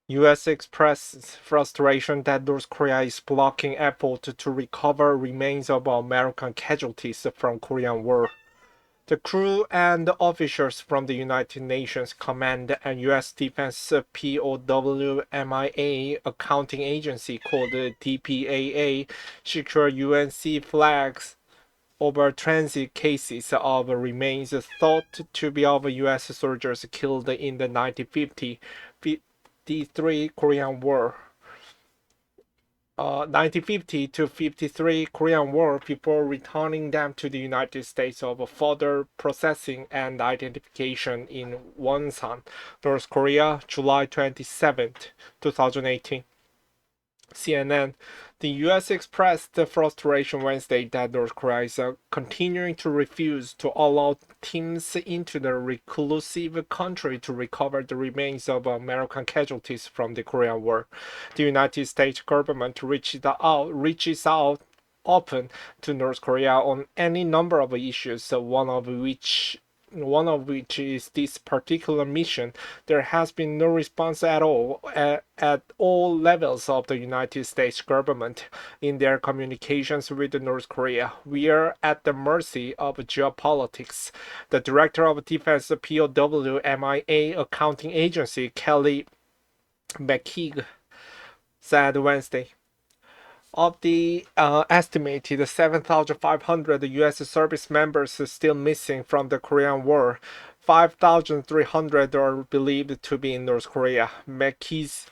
U.S. expressed frustration that North Korea is blocking effort to recover remains of American casualties from Korean War. The crew and officers from the United Nations Command and U.S. Defense POW accounting agency called DPAA secured UNC flags over transit cases of remains thought to be of U.S. soldiers killed in the 1953 Korean War. 1950 to 53 Korean War before returning them to the United States for further processing and identification in Wonsan, North Korea, July 27, 2018. CNN. The U.S. expressed frustration Wednesday that North Korea is continuing to refuse to allow teams into the reclusive country to recover the remains of American casualties from the Korean War. The United States government reaches out often to North Korea on any number of issues, one of which is this particular mission. There has been no response at all at all levels of the United States government in their communications with North Korea. We are at the mercy of geopolitics. The director of Defense POW MIA accounting agency, Kelly McKeague, said Wednesday. Of the estimated 7,500 U.S. service members still missing from the Korean War, 5,300 are believed to be in North Korea, McKeague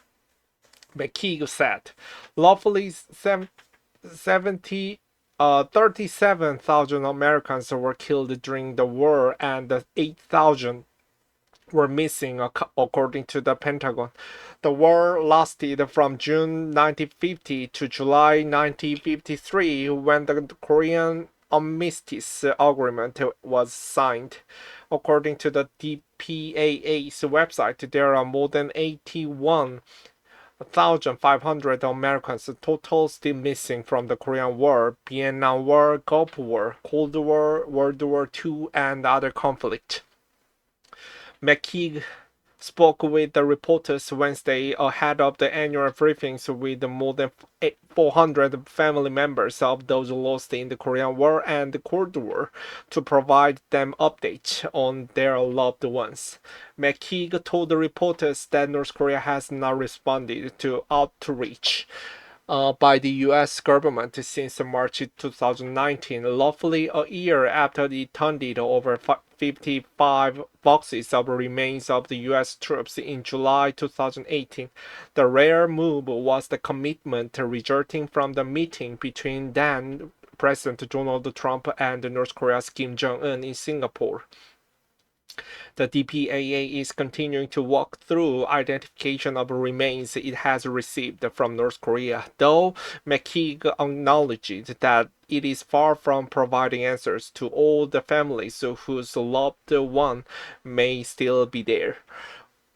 said. Lawfully 37,000 Americans were killed during the war and 8,000 were missing, according to the Pentagon. The war lasted from June 1950 to July 1953 when the Korean Armistice Agreement was signed. According to the DPAA's website, there are more than 81,500 Americans total still missing from the Korean War, Vietnam War, Gulf War, Cold War, World War II, and other conflicts. McKeague spoke with the reporters Wednesday ahead of the annual briefings with more than 400 family members of those lost in the Korean War and the Cold War to provide them updates on their loved ones. McKeague told the reporters that North Korea has not responded to outreach by the U.S. government since March 2019, roughly a year after it turned over 55 boxes of remains of the U.S. troops in July 2018. The rare move was the commitment resulting from the meeting between then President Donald Trump and North Korea's Kim Jong-un in Singapore. The DPAA is continuing to walk through identification of remains it has received from North Korea, though McKeague acknowledged that it is far from providing answers to all the families whose loved one may still be there.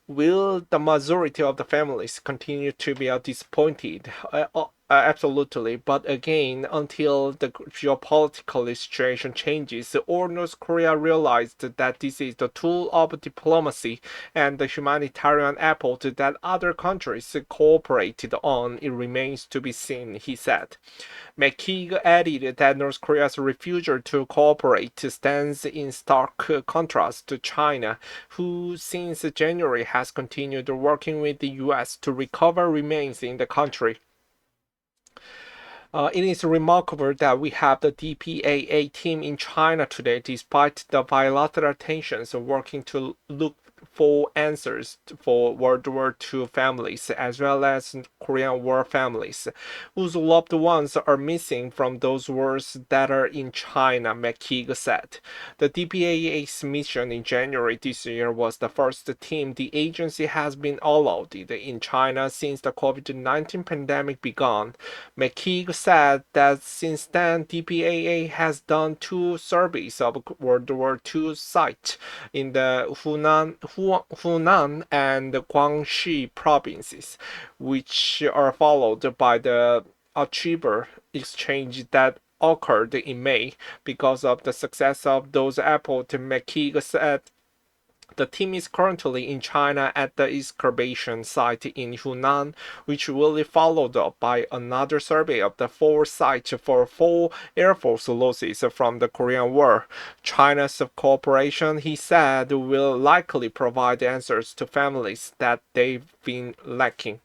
Will the majority of the families continue to be disappointed? Absolutely, but again, until the geopolitical situation changes or North Korea realized that this is the tool of diplomacy and the humanitarian effort that other countries cooperated on, it remains to be seen, he said. McKeague added that North Korea's refusal to cooperate stands in stark contrast to China, who since January has continued working with the U.S. to recover remains in the country. It is remarkable that we have the DPAA team in China today, despite the bilateral tensions, working to look for answers for World War II families as well as Korean War families whose loved ones are missing from those wars that are in China, McKeague said. The DPAA's mission in January this year was the first team the agency has been allowed in China since the COVID-19 pandemic began. McKeague said that since then, DPAA has done two surveys of World War II sites in the Hunan and Guangxi provinces, which are followed by the Achiever exchange that occurred in May. Because of the success of those efforts, McKeague said The team is currently in China at the excavation site in Hunan, which will be followed up by another survey of the four sites for full Air Force losses from the Korean War. China's cooperation, he said, will likely provide answers to families that they've been lacking.